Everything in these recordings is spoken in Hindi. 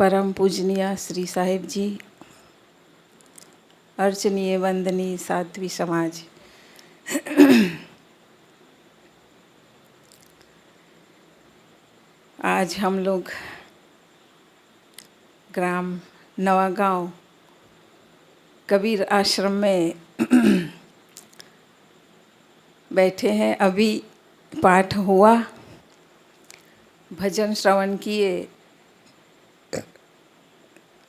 परम पूजनीय श्री साहिब जी, अर्चनीय वंदनीय साध्वी समाज, आज हम लोग ग्राम नवागांव कबीर आश्रम में बैठे हैं। अभी पाठ हुआ, भजन श्रवण किए।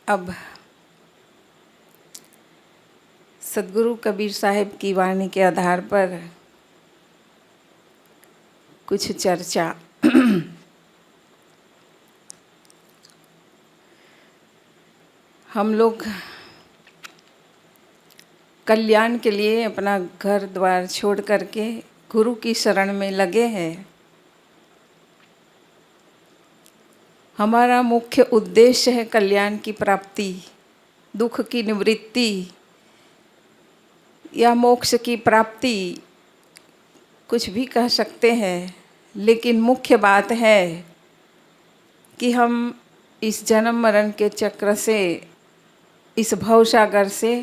अब सद्गुरु कबीर साहिब की वाणी के आधार पर कुछ चर्चा। हम लोग कल्याण के लिए अपना घर द्वार छोड़ करके गुरु की शरण में लगे हैं। हमारा मुख्य उद्देश्य है कल्याण की प्राप्ति, दुख की निवृत्ति या मोक्ष की प्राप्ति, कुछ भी कह सकते हैं। लेकिन मुख्य बात है कि हम इस जन्म मरण के चक्र से, इस भवसागर से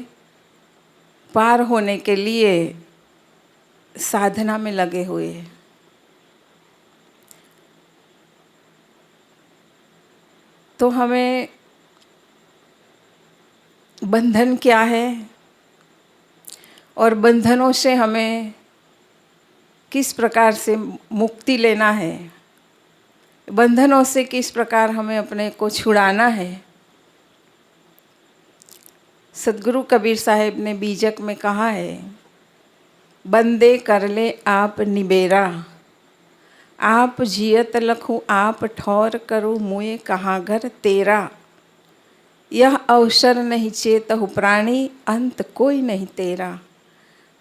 पार होने के लिए साधना में लगे हुए हैं। तो हमें बंधन क्या है और बंधनों से हमें किस प्रकार से मुक्ति लेना है, बंधनों से किस प्रकार हमें अपने को छुड़ाना है। सद्गुरु कबीर साहिब ने बीजक में कहा है, बंदे कर ले आप निबेरा, आप जियत लखूँ आप ठौर करूँ मुए कहाँ घर तेरा। यह अवसर नहीं चेतहु प्राणी, अंत कोई नहीं तेरा।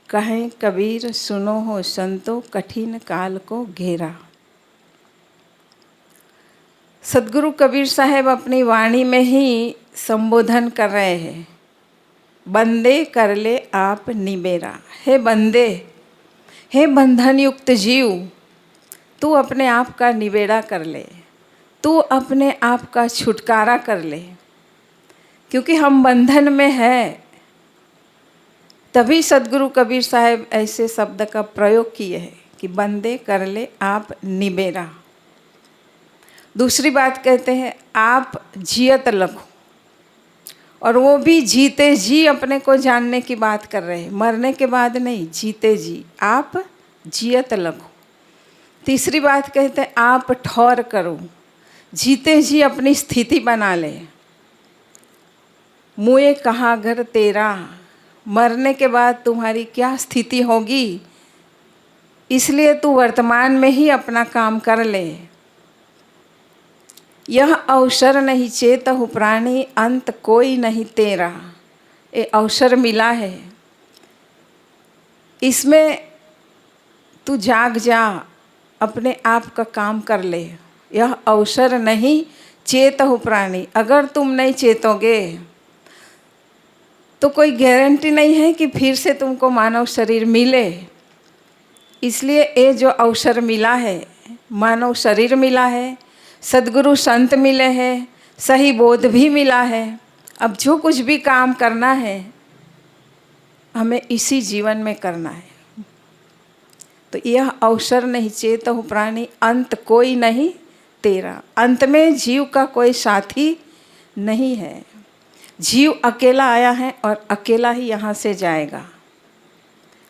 कहें कबीर सुनो हो संतो, कठिन काल को घेरा। सद्गुरु कबीर साहब अपनी वाणी में ही संबोधन कर रहे हैं, बंदे कर ले आप निबेरा। हे बंदे, हे बंधन युक्त जीव, तू अपने आप का निबेड़ा कर ले, तू अपने आप का छुटकारा कर ले। क्योंकि हम बंधन में हैं, तभी सद्गुरु कबीर साहब ऐसे शब्द का प्रयोग किए हैं कि बंदे कर ले आप निबेरा। दूसरी बात कहते हैं, आप जियत लखो, और वो भी जीते जी अपने को जानने की बात कर रहे हैं, मरने के बाद नहीं, जीते जी आप जियत लखो। तीसरी बात कहते हैं, आप ठौर करो, जीते जी अपनी स्थिति बना ले। मुए कहाँ घर तेरा, मरने के बाद तुम्हारी क्या स्थिति होगी, इसलिए तू वर्तमान में ही अपना काम कर ले। यह अवसर नहीं चेतहु प्राणी, अंत कोई नहीं तेरा। ये अवसर मिला है, इसमें तू जाग जा, अपने आप का काम कर ले। यह अवसर नहीं चेतहु प्राणी, अगर तुम नहीं चेतोगे तो कोई गारंटी नहीं है कि फिर से तुमको मानव शरीर मिले। इसलिए ये जो अवसर मिला है, मानव शरीर मिला है, सद्गुरु संत मिले हैं, सही बोध भी मिला है। अब जो कुछ भी काम करना है हमें इसी जीवन में करना है। तो यह अवसर नहीं चेतहु प्राणी, अंत कोई नहीं तेरा। अंत में जीव का कोई साथी नहीं है, जीव अकेला आया है और अकेला ही यहाँ से जाएगा।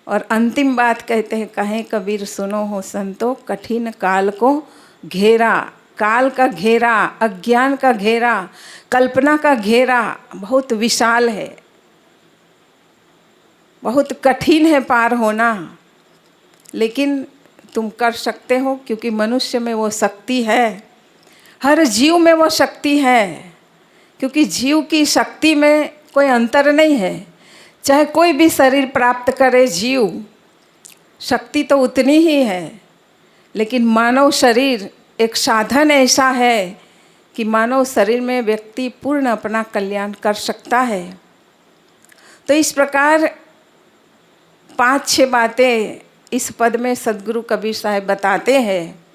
और अंतिम बात कहते हैं, कहें कबीर सुनो हो संतो, कठिन काल को घेरा। काल का घेरा, अज्ञान का घेरा, कल्पना का घेरा बहुत विशाल है, बहुत कठिन है पार होना। लेकिन तुम कर सकते हो, क्योंकि मनुष्य में वो शक्ति है, हर जीव में वो शक्ति है। क्योंकि जीव की शक्ति में कोई अंतर नहीं है, चाहे कोई भी शरीर प्राप्त करे जीव, शक्ति तो उतनी ही है। लेकिन मानव शरीर एक साधन ऐसा है कि मानव शरीर में व्यक्ति पूर्ण अपना कल्याण कर सकता है। तो इस प्रकार 5-6 बातें इस पद में सद्गुरु कबीर साहब बताते हैं।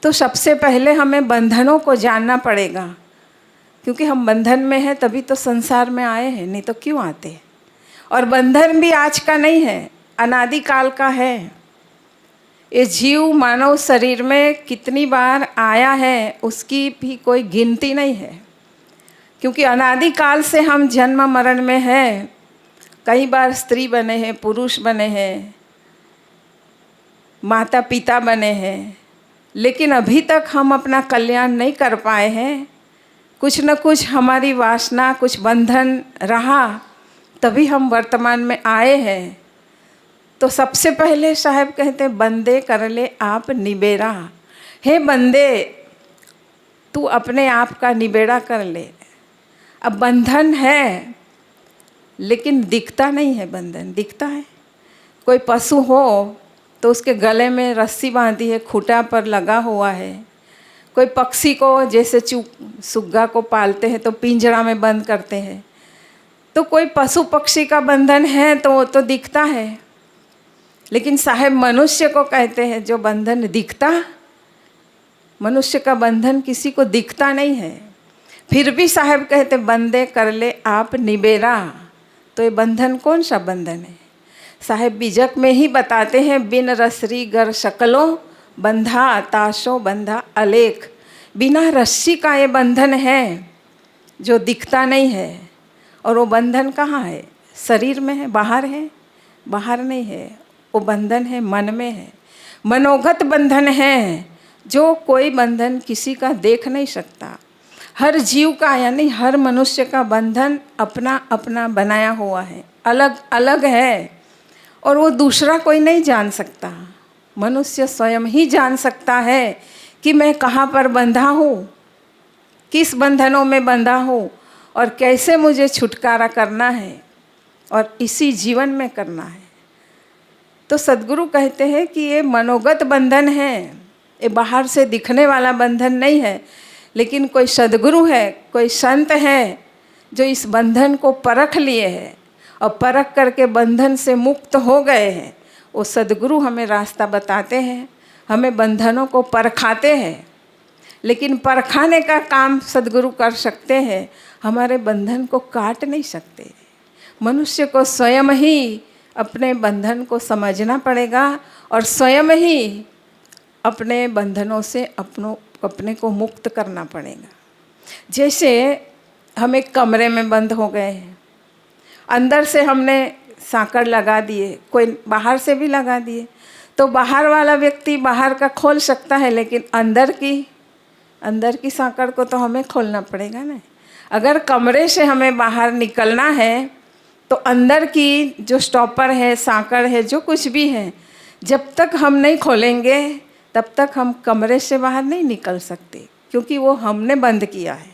तो सबसे पहले हमें बंधनों को जानना पड़ेगा क्योंकि हम बंधन में हैं तभी तो संसार में आए हैं, नहीं तो क्यों आते। और बंधन भी आज का नहीं है, अनादि काल का है। ये जीव मानव शरीर में कितनी बार आया है उसकी भी कोई गिनती नहीं है, क्योंकि अनादि काल से हम जन्म मरण में हैं। कई बार स्त्री बने हैं, पुरुष बने हैं, माता पिता बने हैं, लेकिन अभी तक हम अपना कल्याण नहीं कर पाए हैं। कुछ न कुछ हमारी वासना, कुछ बंधन रहा, तभी हम वर्तमान में आए हैं। तो सबसे पहले साहब कहते बंदे कर ले आप निबेरा। हे बंदे, तू अपने आप का निबेड़ा कर ले। अब बंधन है लेकिन दिखता नहीं है। बंधन दिखता है, कोई पशु हो तो उसके गले में रस्सी बांधी है, खूंटा पर लगा हुआ है। कोई पक्षी को जैसे सुग्गा को पालते हैं तो पिंजरा में बंद करते हैं, तो कोई पशु पक्षी का बंधन है तो वो तो दिखता है। लेकिन साहब मनुष्य को कहते हैं जो बंधन दिखता, मनुष्य का बंधन किसी को दिखता नहीं है। फिर भी साहब कहते बंदे कर ले आप निबेरा। तो ये बंधन कौन सा बंधन है? साहेब बीजक में ही बताते हैं, बिन रसरी गर शकलो बंधा ताशो बंधा अलेख। बिना रस्सी का ये बंधन है जो दिखता नहीं है। और वो बंधन कहाँ है? शरीर में है, बाहर है? बाहर नहीं है, वो बंधन है मन में है। मनोगत बंधन है, जो कोई बंधन किसी का देख नहीं सकता। हर जीव का यानी हर मनुष्य का बंधन अपना अपना बनाया हुआ है, अलग अलग है, और वो दूसरा कोई नहीं जान सकता। मनुष्य स्वयं ही जान सकता है कि मैं कहाँ पर बंधा हूँ, किस बंधनों में बंधा हूँ, और कैसे मुझे छुटकारा करना है, और इसी जीवन में करना है। तो सद्गुरु कहते हैं कि ये मनोगत बंधन है, ये बाहर से दिखने वाला बंधन नहीं है। लेकिन कोई सद्गुरु है, कोई संत है जो इस बंधन को परख लिए हैं और परख करके बंधन से मुक्त हो गए हैं। वो सद्गुरु हमें रास्ता बताते हैं, हमें बंधनों को परखाते हैं। लेकिन परखाने का काम सद्गुरु कर सकते हैं, हमारे बंधन को काट नहीं सकते। मनुष्य को स्वयं ही अपने बंधन को समझना पड़ेगा और स्वयं ही अपने बंधनों से अपने को मुक्त करना पड़ेगा। जैसे हम एक कमरे में बंद हो गए हैं, अंदर से हमने सांकड़ लगा दिए, कोई बाहर से भी लगा दिए, तो बाहर वाला व्यक्ति बाहर का खोल सकता है, लेकिन अंदर की सांकड़ को तो हमें खोलना पड़ेगा ना। अगर कमरे से हमें बाहर निकलना है तो अंदर की जो स्टॉपर है, सांकड़ है, जो कुछ भी है, जब तक हम नहीं खोलेंगे तब तक हम कमरे से बाहर नहीं निकल सकते, क्योंकि वो हमने बंद किया है।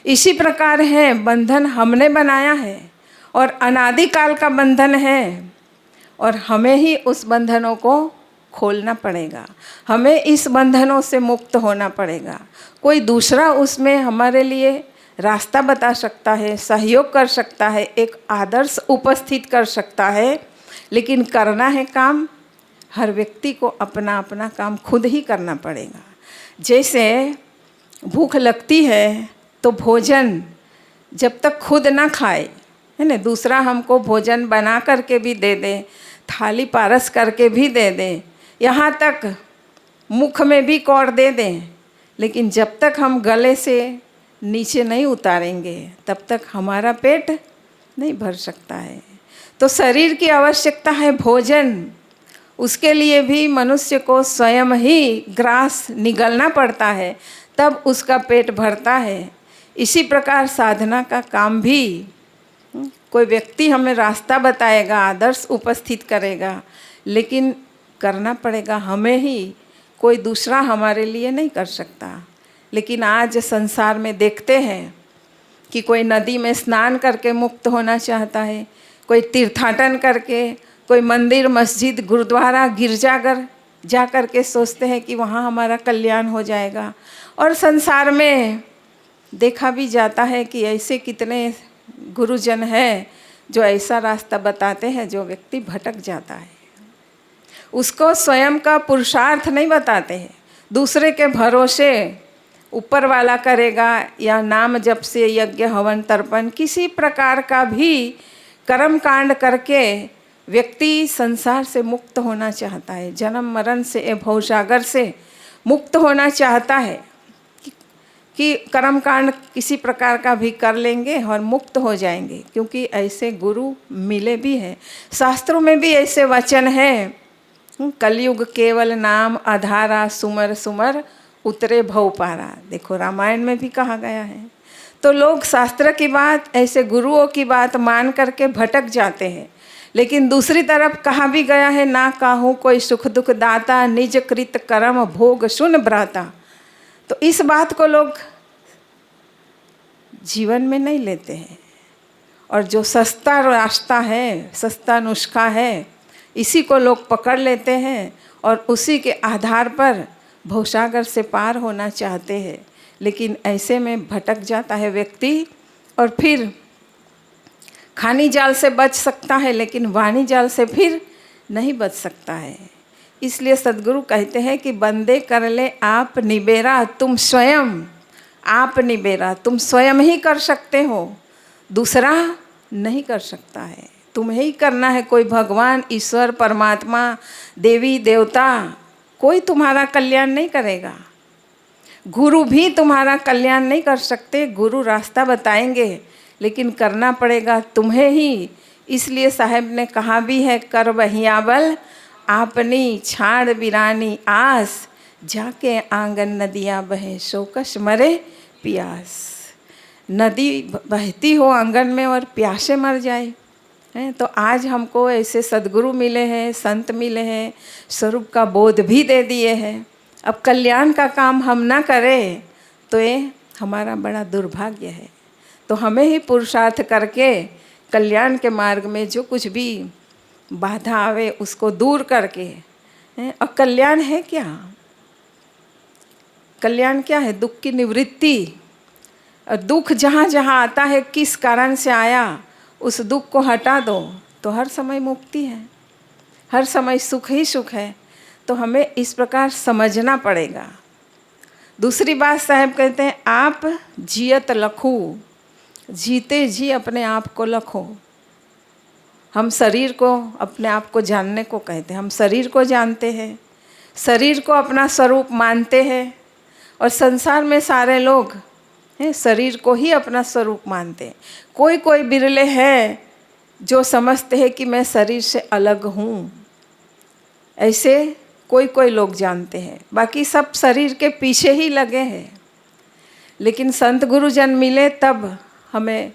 इसी प्रकार है, बंधन हमने बनाया है और अनादि काल का बंधन है, और हमें ही उस बंधनों को खोलना पड़ेगा। हमें इस बंधनों से मुक्त होना पड़ेगा। कोई दूसरा उसमें हमारे लिए रास्ता बता सकता है, सहयोग कर सकता है, एक आदर्श उपस्थित कर सकता है, लेकिन करना है काम हर व्यक्ति को अपना अपना काम खुद ही करना पड़ेगा। जैसे भूख लगती है तो भोजन जब तक खुद ना खाए, है ना, दूसरा हमको भोजन बना करके भी दे दे, थाली पारस करके भी दे दे, यहाँ तक मुख में भी कौड़ दे दें, लेकिन जब तक हम गले से नीचे नहीं उतारेंगे तब तक हमारा पेट नहीं भर सकता है। तो शरीर की आवश्यकता है भोजन, उसके लिए भी मनुष्य को स्वयं ही ग्रास निगलना पड़ता है, तब उसका पेट भरता है। इसी प्रकार साधना का काम भी कोई व्यक्ति हमें रास्ता बताएगा, आदर्श उपस्थित करेगा, लेकिन करना पड़ेगा हमें ही, कोई दूसरा हमारे लिए नहीं कर सकता। लेकिन आज संसार में देखते हैं कि कोई नदी में स्नान करके मुक्त होना चाहता है, कोई तीर्थाटन करके, कोई मंदिर मस्जिद गुरुद्वारा गिरजाघर जा कर के सोचते हैं कि वहाँ हमारा कल्याण हो जाएगा। और संसार में देखा भी जाता है कि ऐसे कितने गुरुजन हैं जो ऐसा रास्ता बताते हैं जो व्यक्ति भटक जाता है। उसको स्वयं का पुरुषार्थ नहीं बताते हैं, दूसरे के भरोसे ऊपर वाला करेगा या नाम जप से यज्ञ हवन तर्पण किसी प्रकार का भी कर्म कांड करके व्यक्ति संसार से मुक्त होना चाहता है, जन्म मरण से भवसागर से मुक्त होना चाहता है कि कर्म कांड किसी प्रकार का भी कर लेंगे और मुक्त हो जाएंगे, क्योंकि ऐसे गुरु मिले भी हैं। शास्त्रों में भी ऐसे वचन है, कलयुग केवल नाम आधारा, सुमर सुमर उतरे भव पारा। देखो रामायण में भी कहा गया है। तो लोग शास्त्र की बात, ऐसे गुरुओं की बात मान करके भटक जाते हैं। लेकिन दूसरी तरफ कहा भी गया है, ना काहू कोई सुख दुख दाता, निज कृत कर्म भोग सुन भ्राता। तो इस बात को लोग जीवन में नहीं लेते हैं, और जो सस्ता रास्ता है, सस्ता नुस्खा है, इसी को लोग पकड़ लेते हैं और उसी के आधार पर भवसागर से पार होना चाहते हैं। लेकिन ऐसे में भटक जाता है व्यक्ति, और फिर खानी जाल से बच सकता है लेकिन वाणी जाल से फिर नहीं बच सकता है। इसलिए सद्गुरु कहते हैं कि बंदे कर ले आप निबेरा, तुम स्वयं आप निबेरा, तुम स्वयं ही कर सकते हो, दूसरा नहीं कर सकता है। तुम्हें ही करना है। कोई भगवान, ईश्वर, परमात्मा, देवी देवता कोई तुम्हारा कल्याण नहीं करेगा। गुरु भी तुम्हारा कल्याण नहीं कर सकते। गुरु रास्ता बताएंगे लेकिन करना पड़ेगा तुम्हें ही। इसलिए साहब ने कहा भी है, कर बहियावल आपनी छाड़ बिरानी आस, जाके आंगन नदियाँ बहे शोकस मरे प्यास। नदी बहती हो आंगन में और प्यासे मर जाए हैं। तो आज हमको ऐसे सद्गुरु मिले हैं, संत मिले हैं, स्वरूप का बोध भी दे दिए हैं। अब कल्याण का काम हम ना करें तो ये हमारा बड़ा दुर्भाग्य है। तो हमें ही पुरुषार्थ करके कल्याण के मार्ग में जो कुछ भी बाधा आवे उसको दूर करके, और कल्याण है क्या? कल्याण क्या है? दुख की निवृत्ति। और दुख जहाँ जहाँ आता है, किस कारण से आया, उस दुख को हटा दो तो हर समय मुक्ति है, हर समय सुख ही सुख है। तो हमें इस प्रकार समझना पड़ेगा। दूसरी बात साहब कहते हैं, आप जियत लखू, जीते जी अपने आप को लखो। हम शरीर को, अपने आप को जानने को कहते हैं। हम शरीर को जानते हैं, शरीर को अपना स्वरूप मानते हैं, और संसार में सारे लोग शरीर को ही अपना स्वरूप मानते हैं। कोई कोई बिरले हैं जो समझते हैं कि मैं शरीर से अलग हूँ, ऐसे कोई कोई लोग जानते हैं। बाकी सब शरीर के पीछे ही लगे हैं। लेकिन संत गुरुजन मिले तब हमें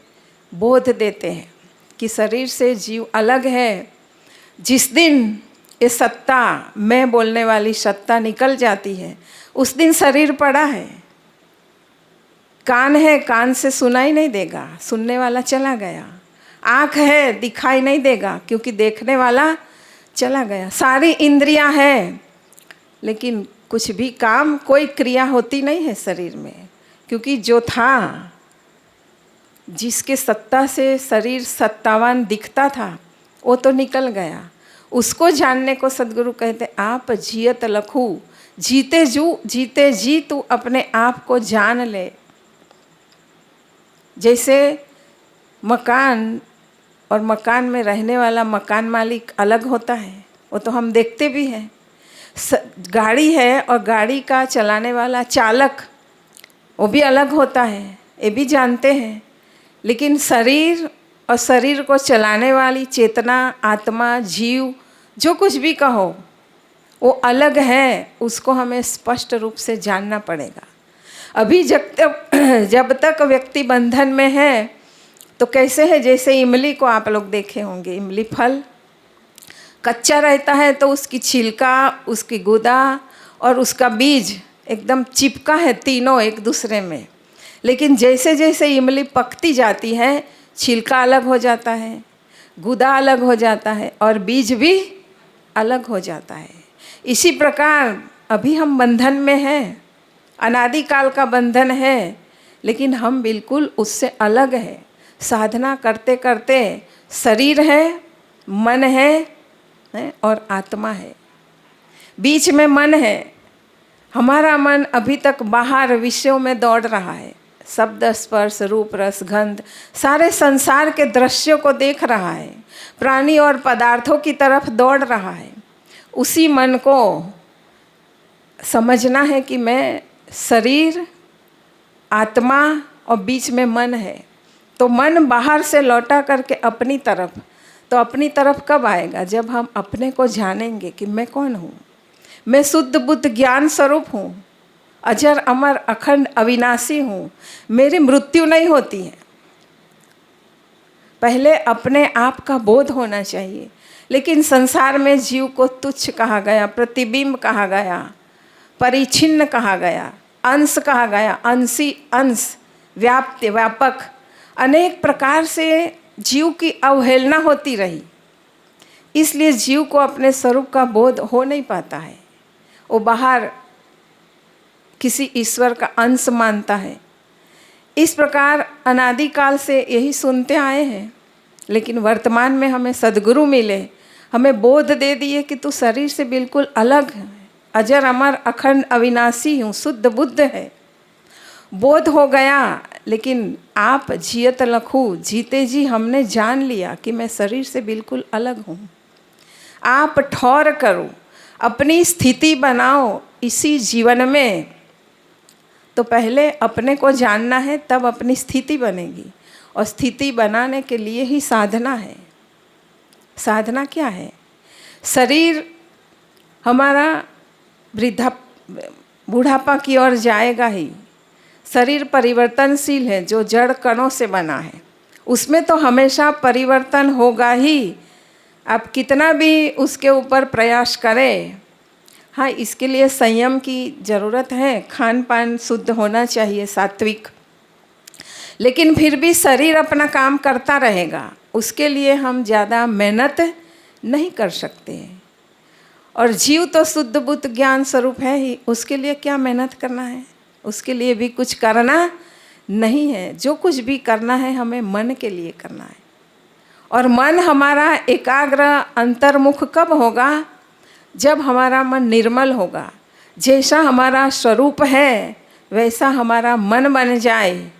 बोध देते हैं कि शरीर से जीव अलग है। जिस दिन ये सत्ता, मैं बोलने वाली सत्ता निकल जाती है, उस दिन शरीर पड़ा है। कान है, कान से सुनाई नहीं देगा, सुनने वाला चला गया। आँख है, दिखाई नहीं देगा क्योंकि देखने वाला चला गया। सारी इंद्रियां हैं लेकिन कुछ भी काम, कोई क्रिया होती नहीं है शरीर में, क्योंकि जो था, जिसके सत्ता से शरीर सत्तावान दिखता था, वो तो निकल गया। उसको जानने को सद्गुरु कहते, आप जियत लखू, जीते जी तू अपने आप को जान ले। जैसे मकान और मकान में रहने वाला मकान मालिक अलग होता है, वो तो हम देखते भी हैं। गाड़ी है और गाड़ी का चलाने वाला चालक, वो भी अलग होता है, ये भी जानते हैं। लेकिन शरीर और शरीर को चलाने वाली चेतना, आत्मा, जीव, जो कुछ भी कहो, वो अलग है। उसको हमें स्पष्ट रूप से जानना पड़ेगा। अभी जब तक व्यक्ति बंधन में है तो कैसे है, जैसे इमली को आप लोग देखे होंगे। इमली फल कच्चा रहता है तो उसकी छिलका, उसकी गुदा और उसका बीज एकदम चिपका है, तीनों एक दूसरे में। लेकिन जैसे जैसे इमली पकती जाती है, छिलका अलग हो जाता है, गुदा अलग हो जाता है और बीज भी अलग हो जाता है। इसी प्रकार अभी हम बंधन में हैं, अनादिकाल का बंधन है, लेकिन हम बिल्कुल उससे अलग है। साधना करते करते शरीर है, मन है और आत्मा है। बीच में मन है, हमारा मन अभी तक बाहर विषयों में दौड़ रहा है, शब्द स्पर्श रूप रस गंध सारे संसार के दृश्यों को देख रहा है, प्राणी और पदार्थों की तरफ दौड़ रहा है। उसी मन को समझना है कि मैं शरीर, आत्मा और बीच में मन है। तो मन बाहर से लौटा करके अपनी तरफ, तो अपनी तरफ कब आएगा? जब हम अपने को जानेंगे कि मैं कौन हूँ। मैं शुद्ध बुद्ध ज्ञान स्वरूप हूँ, अजर अमर अखंड अविनाशी हूँ, मेरी मृत्यु नहीं होती है। पहले अपने आप का बोध होना चाहिए। लेकिन संसार में जीव को तुच्छ कहा गया, प्रतिबिंब कहा गया, परिच्छिन्न कहा गया, अंश कहा गया, अंशी अंश, व्याप्त व्यापक, अनेक प्रकार से जीव की अवहेलना होती रही। इसलिए जीव को अपने स्वरूप का बोध हो नहीं पाता है। वो बाहर किसी ईश्वर का अंश मानता है। इस प्रकार अनादिकाल से यही सुनते आए हैं। लेकिन वर्तमान में हमें सद्गुरु मिले, हमें बोध दे दिए कि तू शरीर से बिल्कुल अलग है, अजर अमर अखंड अविनाशी हूँ, शुद्ध बुद्ध है। बोध हो गया। लेकिन आप जियत लखू, जीते जी हमने जान लिया कि मैं शरीर से बिल्कुल अलग हूँ। आप ठौर करो, अपनी स्थिति बनाओ इसी जीवन में। तो पहले अपने को जानना है, तब अपनी स्थिति बनेगी। और स्थिति बनाने के लिए ही साधना है। साधना क्या है? शरीर हमारा बुढ़ापा की ओर जाएगा ही। शरीर परिवर्तनशील है, जो जड़ कणों से बना है, उसमें तो हमेशा परिवर्तन होगा ही। आप कितना भी उसके ऊपर प्रयास करें। हाँ, इसके लिए संयम की ज़रूरत है, खान पान शुद्ध होना चाहिए, सात्विक। लेकिन फिर भी शरीर अपना काम करता रहेगा, उसके लिए हम ज़्यादा मेहनत नहीं कर सकते। और जीव तो शुद्ध बुद्ध ज्ञान स्वरूप है ही, उसके लिए क्या मेहनत करना है? उसके लिए भी कुछ करना नहीं है। जो कुछ भी करना है हमें मन के लिए करना है। और मन हमारा एकाग्र अंतर्मुख कब होगा? जब हमारा मन निर्मल होगा। जैसा हमारा स्वरूप है वैसा हमारा मन बन जाए,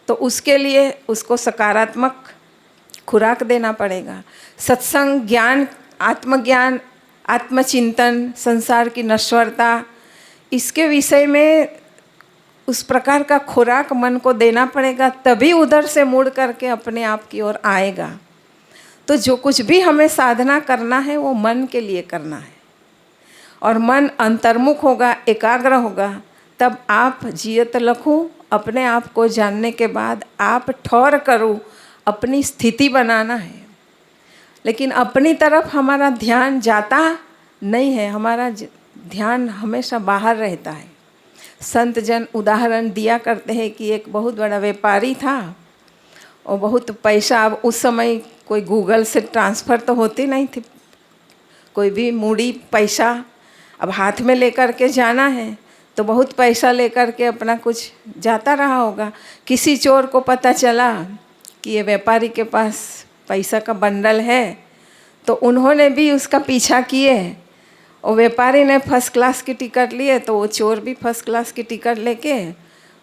तो उसके लिए उसको सकारात्मक खुराक देना पड़ेगा। सत्संग, ज्ञान, आत्मज्ञान, आत्मचिंतन, संसार की नश्वरता, इसके विषय में उस प्रकार का खुराक मन को देना पड़ेगा, तभी उधर से मुड़ करके अपने आप की ओर आएगा। तो जो कुछ भी हमें साधना करना है वो मन के लिए करना है। और मन अंतर्मुख होगा, एकाग्र होगा, तब आप जियत लखूं, अपने आप को जानने के बाद आप ठौर करो, अपनी स्थिति बनाना है। लेकिन अपनी तरफ हमारा ध्यान जाता नहीं है, हमारा ध्यान हमेशा बाहर रहता है। संत जन उदाहरण दिया करते हैं कि एक बहुत बड़ा व्यापारी था और बहुत पैसा, अब उस समय कोई गूगल से ट्रांसफ़र तो होती नहीं थी, कोई भी मूड़ी पैसा अब हाथ में लेकर के जाना है, तो बहुत पैसा लेकर के अपना कुछ जाता रहा होगा। किसी चोर को पता चला कि ये व्यापारी के पास पैसा का बंडल है, तो उन्होंने भी उसका पीछा किए। और व्यापारी ने फर्स्ट क्लास की टिकट लिए, तो वो चोर भी फर्स्ट क्लास की टिकट लेके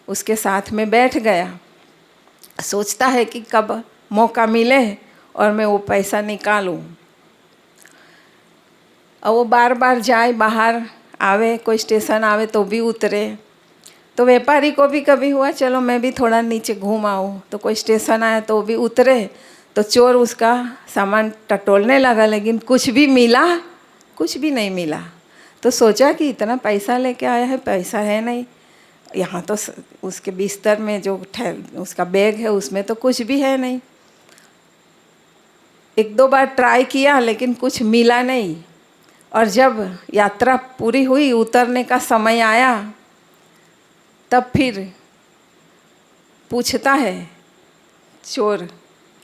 उसके साथ में बैठ गया। सोचता है कि कब मौका मिले और मैं वो पैसा निकालूं। और वो बार बार जाए, बाहर आवे, कोई स्टेशन आवे तो भी उतरे। तो व्यापारी को भी कभी हुआ चलो मैं भी थोड़ा नीचे घूम आऊँ, तो कोई स्टेशन आया तो भी उतरे। तो चोर उसका सामान टटोलने लगा, लेकिन कुछ भी मिला? कुछ भी नहीं मिला। तो सोचा कि इतना पैसा लेके आया है, पैसा है नहीं यहाँ, तो उसके बिस्तर में जो उसका बैग है उसमें तो कुछ भी है नहीं। एक दो बार ट्राई किया लेकिन कुछ मिला नहीं। और जब यात्रा पूरी हुई, उतरने का समय आया, तब फिर पूछता है चोर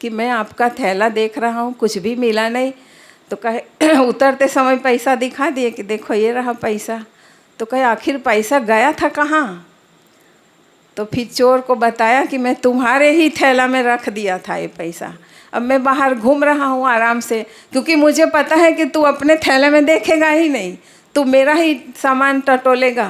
कि मैं आपका थैला देख रहा हूँ, कुछ भी मिला नहीं। तो कहे उतरते समय पैसा दिखा दिए कि देखो ये रहा पैसा। तो कहे आखिर पैसा गया था कहाँ? तो फिर चोर को बताया कि मैं तुम्हारे ही थैला में रख दिया था ये पैसा। अब मैं बाहर घूम रहा हूँ आराम से, क्योंकि मुझे पता है कि तू अपने थैले में देखेगा ही नहीं, तू मेरा ही सामान टटोलेगा।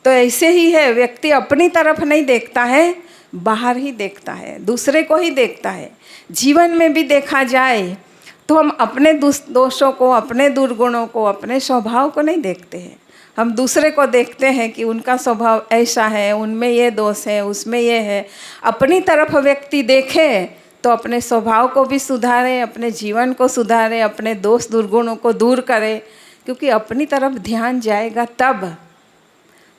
तो ऐसे ही है, व्यक्ति अपनी तरफ नहीं देखता है, बाहर ही देखता है, दूसरे को ही देखता है। जीवन में भी देखा जाए तो हम अपने दोषों को, अपने दुर्गुणों को, अपने स्वभाव को नहीं देखते हैं। हम दूसरे को देखते हैं कि उनका स्वभाव ऐसा है, उनमें ये दोष है, उसमें ये है। अपनी तरफ व्यक्ति देखे तो अपने स्वभाव को भी सुधारे, अपने जीवन को सुधारे, अपने दोष दुर्गुणों को दूर करे। क्योंकि अपनी तरफ ध्यान जाएगा तब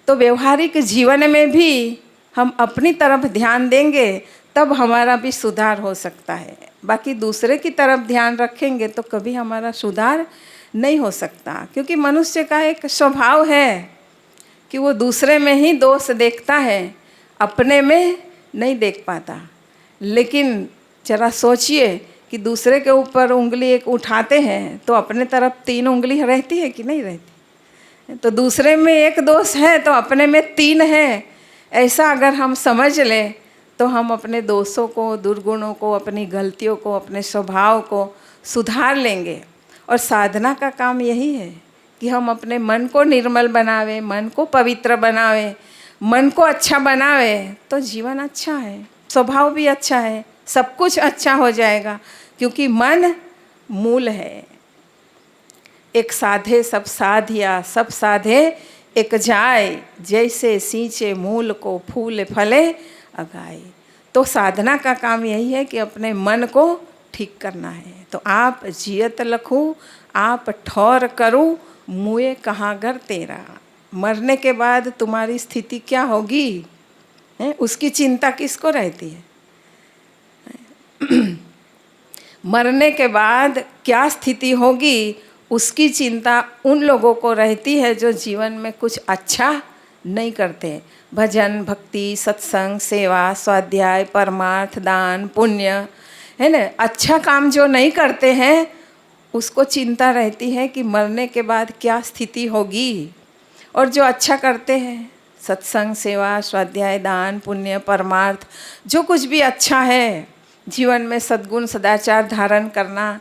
तो व्यवहारिक जीवन में भी हम अपनी तरफ ध्यान देंगे, तब हमारा भी सुधार हो सकता है। बाकी दूसरे की तरफ ध्यान रखेंगे तो कभी हमारा सुधार नहीं हो सकता। क्योंकि मनुष्य का एक स्वभाव है कि वो दूसरे में ही दोष देखता है, अपने में नहीं देख पाता। लेकिन जरा सोचिए कि दूसरे के ऊपर उंगली एक उठाते हैं तो अपने तरफ 3 उंगली रहती है कि नहीं रहती। तो दूसरे में एक दोष है तो अपने में 3 है। ऐसा अगर हम समझ लें तो हम अपने दोषों को, दुर्गुणों को, अपनी गलतियों को, अपने स्वभाव को सुधार लेंगे। और साधना का काम यही है कि हम अपने मन को निर्मल बनावे, मन को पवित्र बनावे, मन को अच्छा बनावे तो जीवन अच्छा है, स्वभाव भी अच्छा है, सब कुछ अच्छा हो जाएगा। क्योंकि मन मूल है। एक साधे सब साधिया, सब साधे एक जाए, जैसे सींचे मूल को फूल फले अगाए। तो साधना का काम यही है कि अपने मन को ठीक करना है। तो आप जियत लखूँ, आप ठौर करूँ, मुए कहाँ घर तेरा। मरने के बाद तुम्हारी स्थिति क्या होगी है, उसकी चिंता किसको रहती है। मरने के बाद क्या स्थिति होगी उसकी चिंता उन लोगों को रहती है जो जीवन में कुछ अच्छा नहीं करते। भजन, भक्ति, सत्संग, सेवा, स्वाध्याय, परमार्थ, दान, पुण्य, है ना, अच्छा काम जो नहीं करते हैं उसको चिंता रहती है कि मरने के बाद क्या स्थिति होगी। और जो अच्छा करते हैं, सत्संग, सेवा, स्वाध्याय, दान, पुण्य, परमार्थ, जो कुछ भी अच्छा है जीवन में, सद्गुण सदाचार धारण करना,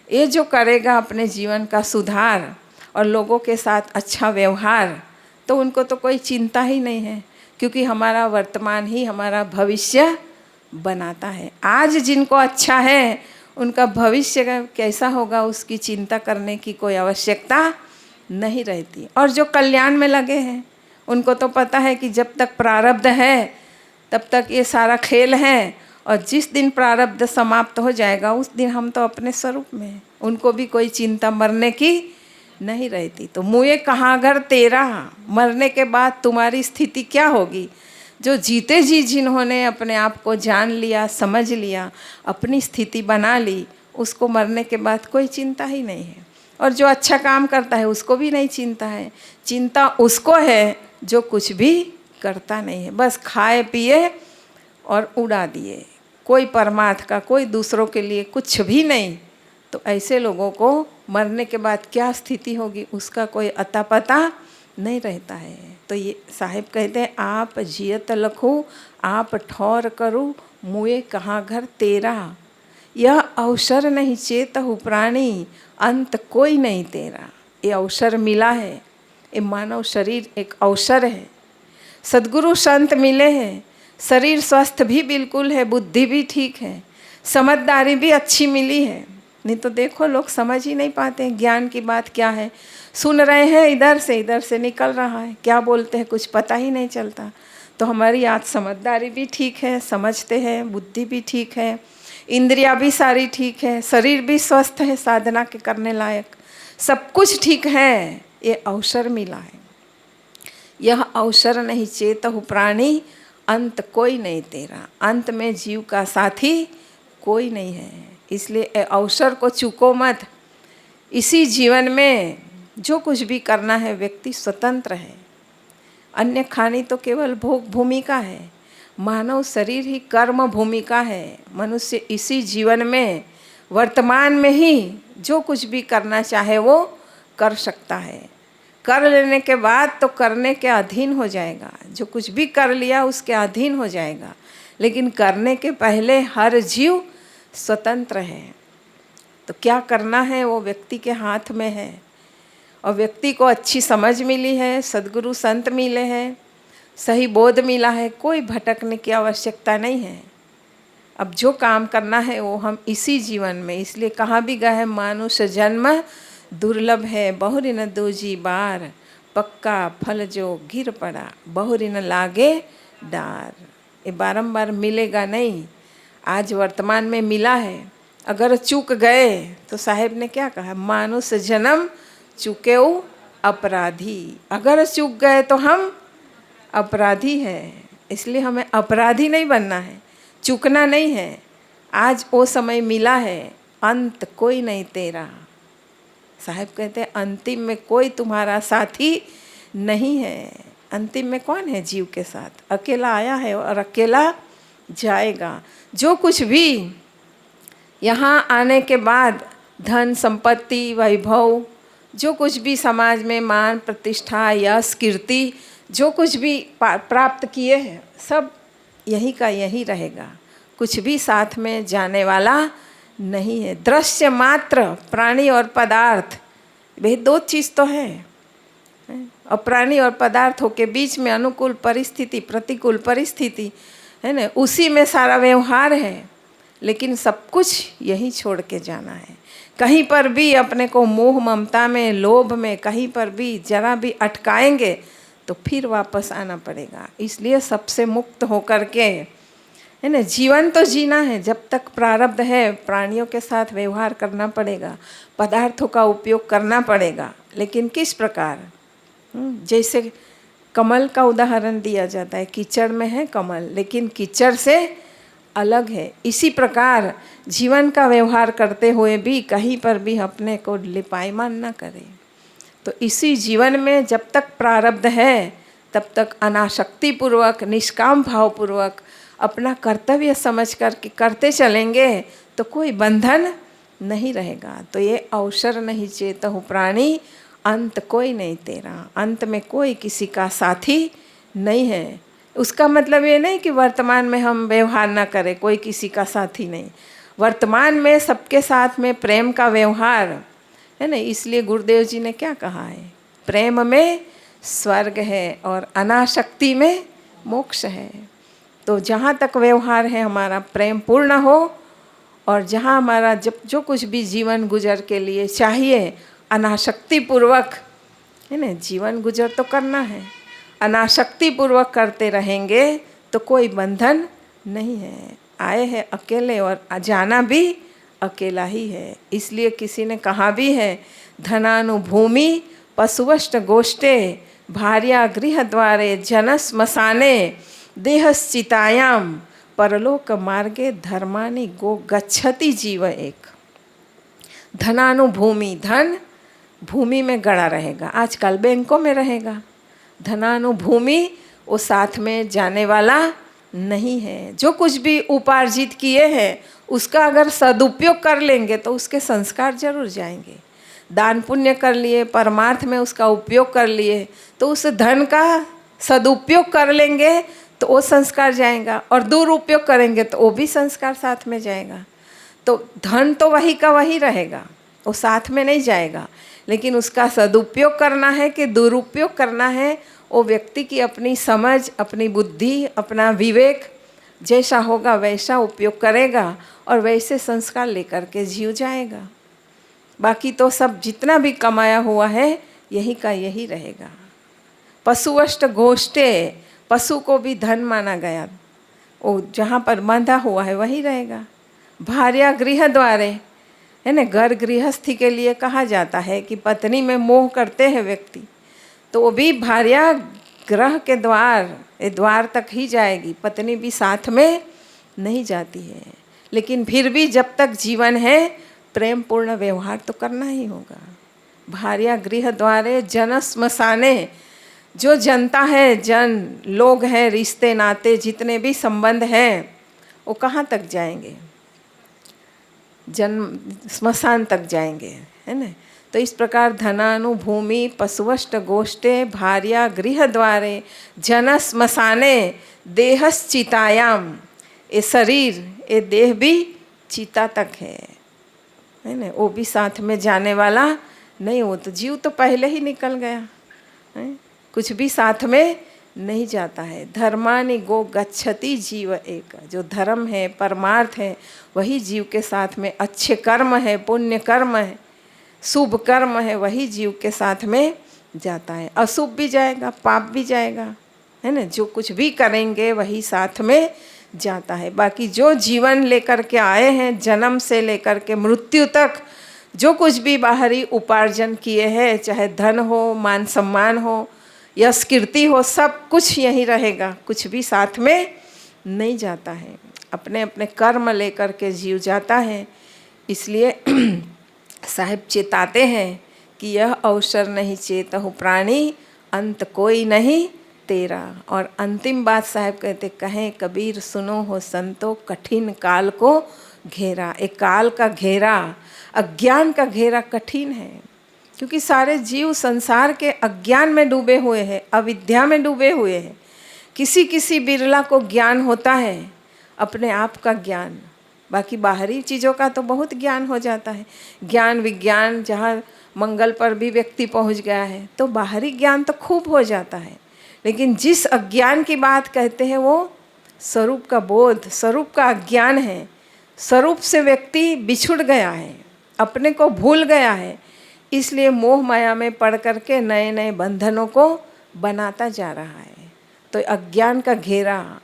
ये जो करेगा अपने जीवन का सुधार और लोगों के साथ अच्छा व्यवहार, तो उनको तो कोई चिंता ही नहीं है। क्योंकि हमारा वर्तमान ही हमारा भविष्य बनाता है। आज जिनको अच्छा है उनका भविष्य कैसा होगा उसकी चिंता करने की कोई आवश्यकता नहीं रहती। और जो कल्याण में लगे हैं उनको तो पता है कि जब तक प्रारब्ध है तब तक ये सारा खेल है, और जिस दिन प्रारब्ध समाप्त हो जाएगा उस दिन हम तो अपने स्वरूप में हैं। उनको भी कोई चिंता मरने की नहीं रहती। तो मुए कहाँ घर तेरा, मरने के बाद तुम्हारी स्थिति क्या होगी। जो जीते जी जिन्होंने अपने आप को जान लिया, समझ लिया, अपनी स्थिति बना ली, उसको मरने के बाद कोई चिंता ही नहीं है। और जो अच्छा काम करता है उसको भी नहीं चिंता है। चिंता उसको है जो कुछ भी करता नहीं है, बस खाए पिए और उड़ा दिए, कोई परमार्थ का, कोई दूसरों के लिए कुछ भी नहीं। तो ऐसे लोगों को मरने के बाद क्या स्थिति होगी उसका कोई अता पता नहीं रहता है। तो ये साहिब कहते हैं, आप जियत लखूँ, आप ठौर करूँ, मुए कहाँ घर तेरा। यह अवसर नहीं चेतहु प्राणी, अंत कोई नहीं तेरा। ये अवसर मिला है, ये मानव शरीर एक अवसर है। सद्गुरु संत मिले हैं, शरीर स्वस्थ भी बिल्कुल है, बुद्धि भी ठीक है, समझदारी भी अच्छी मिली है। नहीं तो देखो लोग समझ ही नहीं पाते ज्ञान की बात क्या है। सुन रहे हैं इधर से निकल रहा है, क्या बोलते हैं कुछ पता ही नहीं चलता। तो हमारी आज समझदारी भी ठीक है, समझते हैं, बुद्धि भी ठीक है, इंद्रियां भी सारी ठीक है, शरीर भी स्वस्थ है, साधना के करने लायक सब कुछ ठीक है। ये अवसर मिला है। यह अवसर नहीं चेतहु प्राणी, अंत कोई नहीं तेरा। अंत में जीव का साथी कोई नहीं है, इसलिए अवसर को चूको मत। इसी जीवन में जो कुछ भी करना है व्यक्ति स्वतंत्र है। अन्य खानी तो केवल भोग भूमिका है, मानव शरीर ही कर्म भूमिका है। मनुष्य इसी जीवन में वर्तमान में ही जो कुछ भी करना चाहे वो कर सकता है। कर लेने के बाद तो करने के अधीन हो जाएगा, जो कुछ भी कर लिया उसके अधीन हो जाएगा। लेकिन करने के पहले हर जीव स्वतंत्र है। तो क्या करना है वो व्यक्ति के हाथ में है। और व्यक्ति को अच्छी समझ मिली है, सद्गुरु संत मिले हैं, सही बोध मिला है, कोई भटकने की आवश्यकता नहीं है। अब जो काम करना है वो हम इसी जीवन में, इसलिए कहा भी गया है मानुष जन्म दुर्लभ है, बहुरी न दूजी बार, पक्का फल जो गिर पड़ा, बहुरी न लागे डार। ये बारंबार मिलेगा नहीं, आज वर्तमान में मिला है। अगर चूक गए तो साहेब ने क्या कहा, मानुष जन्म चूके अपराधी। अगर चूक गए तो हम अपराधी हैं, इसलिए हमें अपराधी नहीं बनना है, चूकना नहीं है। आज वो समय मिला है, अंत कोई नहीं तेरा। साहब कहते हैं अंतिम में कोई तुम्हारा साथी नहीं है। अंतिम में कौन है जीव के साथ? अकेला आया है और अकेला जाएगा। जो कुछ भी यहाँ आने के बाद धन संपत्ति वैभव, जो कुछ भी समाज में मान प्रतिष्ठा यश कीर्ति जो कुछ भी प्राप्त किए हैं, सब यही का यही रहेगा, कुछ भी साथ में जाने वाला नहीं है। दृश्य मात्र प्राणी और पदार्थ, भाई दो चीज़ तो है। और प्राणी और पदार्थों के बीच में अनुकूल परिस्थिति प्रतिकूल परिस्थिति है ना, उसी में सारा व्यवहार है। लेकिन सब कुछ यही छोड़ के जाना है। कहीं पर भी अपने को मोह ममता में लोभ में कहीं पर भी जरा भी अटकाएंगे तो फिर वापस आना पड़ेगा। इसलिए सबसे मुक्त होकर के है ना जीवन तो जीना है। जब तक प्रारब्ध है प्राणियों के साथ व्यवहार करना पड़ेगा, पदार्थों का उपयोग करना पड़ेगा। लेकिन किस प्रकार? जैसे कमल का उदाहरण दिया जाता है, कीचड़ में है कमल लेकिन कीचड़ से अलग है। इसी प्रकार जीवन का व्यवहार करते हुए भी कहीं पर भी अपने को लिपायमान न करें। तो इसी जीवन में जब तक प्रारब्ध है तब तक अनासक्ति पूर्वक निष्काम भाव पूर्वक अपना कर्तव्य समझ कर के करते चलेंगे तो कोई बंधन नहीं रहेगा। तो ये अवसर नहीं चेतहु प्राणी, अंत कोई नहीं तेरा। अंत में कोई किसी का साथी नहीं है। उसका मतलब ये नहीं कि वर्तमान में हम व्यवहार ना करें, कोई किसी का साथी नहीं। वर्तमान में सबके साथ में प्रेम का व्यवहार है ना। इसलिए गुरुदेव जी ने क्या कहा है, प्रेम में स्वर्ग है और अनासक्ति में मोक्ष है। तो जहाँ तक व्यवहार है हमारा प्रेम पूर्ण हो, और जहाँ हमारा जब जो कुछ भी जीवन गुजर के लिए चाहिए अनासक्ति पूर्वक है ना, जीवन गुजर तो करना है, अनासक्ति पूर्वक करते रहेंगे तो कोई बंधन नहीं है। आए हैं अकेले और जाना भी अकेला ही है। इसलिए किसी ने कहा भी है, धनानुभूमि पशुवष्ट गोष्ठे भार्या गृह द्वारे जनस्मशाने देहश्चितायाम परलोक मार्गे धर्मानि गो गच्छति जीव एक। धनानुभूमि, धन भूमि में गड़ा रहेगा, आजकल बैंकों में रहेगा। धनानुभूमि वो साथ में जाने वाला नहीं है। जो कुछ भी उपार्जित किए हैं उसका अगर सदुपयोग कर लेंगे तो उसके संस्कार जरूर जाएंगे। दान पुण्य कर लिए, परमार्थ में उसका उपयोग कर लिए तो उस धन का सदुपयोग कर लेंगे तो वो संस्कार जाएगा, और दुरुपयोग करेंगे तो वो भी संस्कार साथ में जाएगा। तो धन तो वही का वही रहेगा, वो साथ में नहीं जाएगा। लेकिन उसका सदुपयोग करना है कि दुरुपयोग करना है, वो व्यक्ति की अपनी समझ, अपनी बुद्धि, अपना विवेक जैसा होगा वैसा उपयोग करेगा और वैसे संस्कार लेकर के जीव जाएगा। बाकी तो सब जितना भी कमाया हुआ है यही का यही रहेगा। पशुवष्ट गोष्ठे, पशु को भी धन माना गया, वो जहाँ पर बंधा हुआ है वही रहेगा। भार्या गृह द्वारे है ना, घर गृहस्थी के लिए कहा जाता है कि पत्नी में मोह करते हैं व्यक्ति तो वो भी भार्या ग्रह के द्वार तक ही जाएगी, पत्नी भी साथ में नहीं जाती है। लेकिन फिर भी जब तक जीवन है प्रेम पूर्ण व्यवहार तो करना ही होगा। भार्या गृह द्वारे जन स्मशाने, जो जनता है, जन लोग हैं, रिश्ते नाते जितने भी संबंध हैं वो कहाँ तक जाएंगे? जन्म स्मशान तक जाएंगे, है ना। तो इस प्रकार धनानुभूमि पशुवष्ट गोष्ठे भार्या गृह द्वारे जन स्मशाने देहश्चितायाम, ये शरीर ये देह भी चिता तक है ना, वो भी साथ में जाने वाला नहीं। वो तो जीव तो पहले ही निकल गया है, कुछ भी साथ में नहीं जाता है। धर्मानि गो गच्छति जीव एक, जो धर्म है, परमार्थ है, वही जीव के साथ में, अच्छे कर्म है, पुण्य कर्म है, शुभ कर्म है, वही जीव के साथ में जाता है। अशुभ भी जाएगा, पाप भी जाएगा, है ना। जो कुछ भी करेंगे वही साथ में जाता है। बाकी जो जीवन लेकर के आए हैं, जन्म से लेकर के मृत्यु तक जो कुछ भी बाहरी उपार्जन किए हैं, चाहे धन हो, मान सम्मान हो, यश कीर्ति हो, सब कुछ यहीं रहेगा, कुछ भी साथ में नहीं जाता है। अपने अपने कर्म लेकर के जीव जाता है। इसलिए साहिब चेताते हैं कि यह अवसर नहीं चेतहु प्राणी, अंत कोई नहीं तेरा। और अंतिम बात साहिब कहते, कहें कबीर सुनो हो संतो, कठिन काल को घेरा। एक काल का घेरा, अज्ञान का घेरा कठिन है, क्योंकि सारे जीव संसार के अज्ञान में डूबे हुए हैं, अविद्या में डूबे हुए हैं। किसी किसी बिरला को ज्ञान होता है, अपने आप का ज्ञान, बाकी बाहरी चीज़ों का तो बहुत ज्ञान हो जाता है। ज्ञान विज्ञान, जहाँ मंगल पर भी व्यक्ति पहुँच गया है, तो बाहरी ज्ञान तो खूब हो जाता है। लेकिन जिस अज्ञान की बात कहते हैं वो स्वरूप का बोध, स्वरूप का अज्ञान है। स्वरूप से व्यक्ति बिछुड़ गया है, अपने को भूल गया है, इसलिए मोह माया में पड़ करके नए नए बंधनों को बनाता जा रहा है। तो अज्ञान का घेरा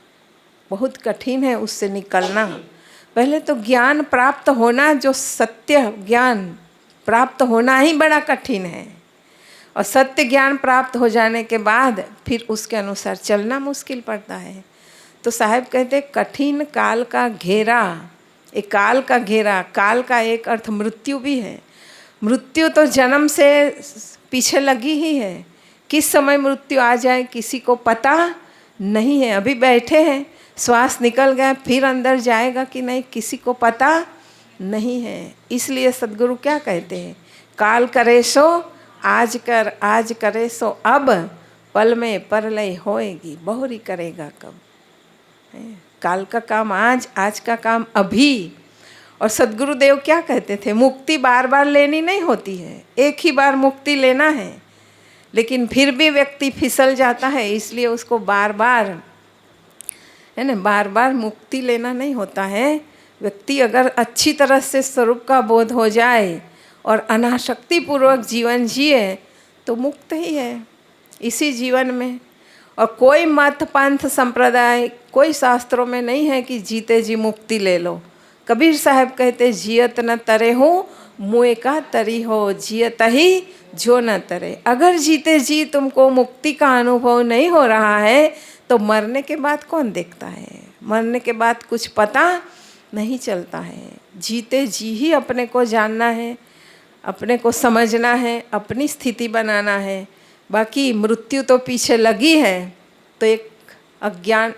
बहुत कठिन है, उससे निकलना। पहले तो ज्ञान प्राप्त होना, जो सत्य ज्ञान प्राप्त होना ही बड़ा कठिन है, और सत्य ज्ञान प्राप्त हो जाने के बाद फिर उसके अनुसार चलना मुश्किल पड़ता है। तो साहब कहते कठिन काल का घेरा, एक काल का घेरा, काल का एक अर्थ मृत्यु भी है। मृत्यु तो जन्म से पीछे लगी ही है, किस समय मृत्यु आ जाए किसी को पता नहीं है। अभी बैठे हैं, श्वास निकल गया, फिर अंदर जाएगा कि नहीं किसी को पता नहीं है। इसलिए सद्गुरु क्या कहते हैं, काल करे सो आज कर, आज करे सो अब, पल में परलय होएगी, बहुरी करेगा कब। काल का काम आज, आज का काम अभी। और सद्गुरुदेव क्या कहते थे, मुक्ति बार बार लेनी नहीं होती है, एक ही बार मुक्ति लेना है। लेकिन फिर भी व्यक्ति फिसल जाता है, इसलिए उसको बार बार, है ना, बार बार मुक्ति लेना नहीं होता है। व्यक्ति अगर अच्छी तरह से स्वरूप का बोध हो जाए और अनासक्ति पूर्वक जीवन जिए तो मुक्त ही है इसी जीवन में। और कोई मत पंथ संप्रदाय, कोई शास्त्रों में नहीं है कि जीते जी मुक्ति ले लो। कबीर साहब कहते जियत न तरे हो मुए का तरी हो, जियत ही जो न तरे। अगर जीते जी तुमको मुक्ति का अनुभव नहीं हो रहा है तो मरने के बाद कौन देखता है, मरने के बाद कुछ पता नहीं चलता है। जीते जी ही अपने को जानना है, अपने को समझना है, अपनी स्थिति बनाना है। बाकी मृत्यु तो पीछे लगी है, तो एक अज्ञान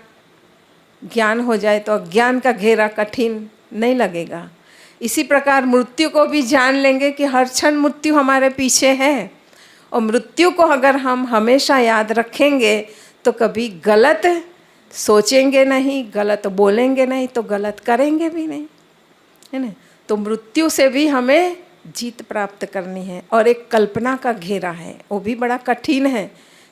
ज्ञान हो जाए तो अज्ञान का घेरा कठिन नहीं लगेगा। इसी प्रकार मृत्यु को भी जान लेंगे कि हर क्षण मृत्यु हमारे पीछे है, और मृत्यु को अगर हम हमेशा याद रखेंगे तो कभी गलत सोचेंगे नहीं, गलत बोलेंगे नहीं, तो गलत करेंगे भी नहीं, है ना। तो मृत्यु से भी हमें जीत प्राप्त करनी है। और एक कल्पना का घेरा है, वो भी बड़ा कठिन है,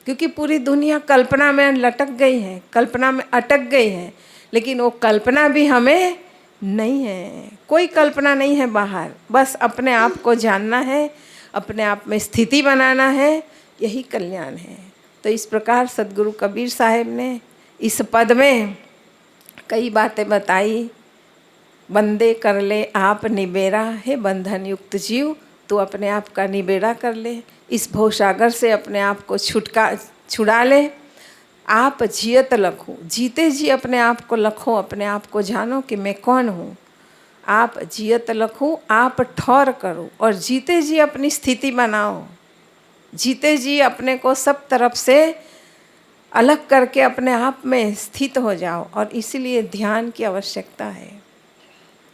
क्योंकि पूरी दुनिया कल्पना में लटक गई है, कल्पना में अटक गई है। लेकिन वो कल्पना भी हमें नहीं है, कोई कल्पना नहीं है बाहर, बस अपने आप को जानना है, अपने आप में स्थिति बनाना है, यही कल्याण है। तो इस प्रकार सद्गुरु कबीर साहब ने इस पद में कई बातें बताई। बंदे कर ले आप निबेरा, हे बंधन युक्त जीव तो अपने आप का निबेरा कर ले, इस भवसागर से अपने आप को छुड़ा ले। आप जियत लखो, जीते जी अपने आप को लखो, अपने आप को जानो कि मैं कौन हूँ। आप जियत लखो, आप ठौर करो, और जीते जी अपनी स्थिति बनाओ। जीते जी अपने को सब तरफ से अलग करके अपने आप में स्थित हो जाओ, और इसीलिए ध्यान की आवश्यकता है।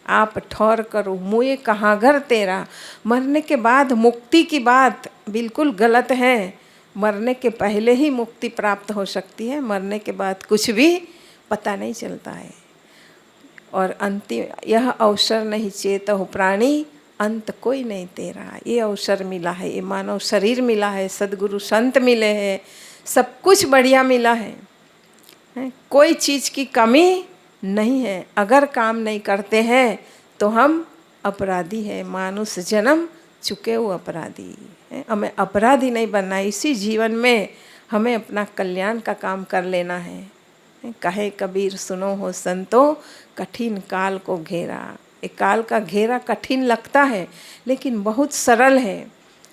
आप ठौर करो, मुए कहाँ घर तेरा। मरने के बाद मुक्ति की बात बिल्कुल गलत है। मरने के पहले ही मुक्ति प्राप्त हो सकती है, मरने के बाद कुछ भी पता नहीं चलता है। और अंतिम, यह अवसर नहीं चेतहु प्राणी, अंत कोई नहीं तेरा। ये अवसर मिला है, ये मानव शरीर मिला है, सद्गुरु संत मिले हैं, सब कुछ बढ़िया मिला है, कोई चीज़ की कमी नहीं है। अगर काम नहीं करते हैं तो हम अपराधी हैं, मानुष जन्म चुके हुए अपराधी हैं। हमें अपराधी नहीं बनना है। इसी जीवन में हमें अपना कल्याण का काम कर लेना है। कहे कबीर सुनो हो संतो, कठिन काल को घेरा। ये काल का घेरा कठिन लगता है लेकिन बहुत सरल है।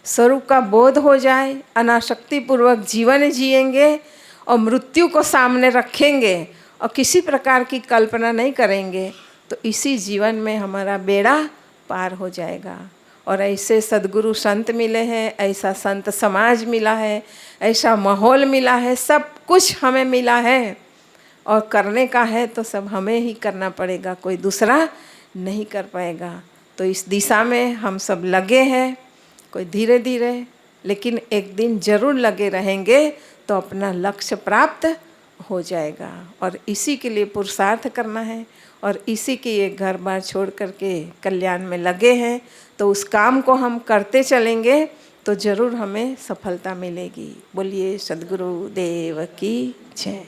स्वरूप का बोध हो जाए, अनासक्ति पूर्वक जीवन जिएंगे और मृत्यु को सामने रखेंगे और किसी प्रकार की कल्पना नहीं करेंगे तो इसी जीवन में हमारा बेड़ा पार हो जाएगा। और ऐसे सद्गुरु संत मिले हैं, ऐसा संत समाज मिला है, ऐसा माहौल मिला है, सब कुछ हमें मिला है और करने का है तो सब हमें ही करना पड़ेगा, कोई दूसरा नहीं कर पाएगा। तो इस दिशा में हम सब लगे हैं, कोई धीरे धीरे लेकिन एक दिन जरूर लगे रहेंगे तो अपना लक्ष्य प्राप्त हो जाएगा। और इसी के लिए पुरुषार्थ करना है और इसी के ये घर बार छोड़ करके कल्याण में लगे हैं। तो उस काम को हम करते चलेंगे तो ज़रूर हमें सफलता मिलेगी। बोलिए सद्गुरु देव की जय।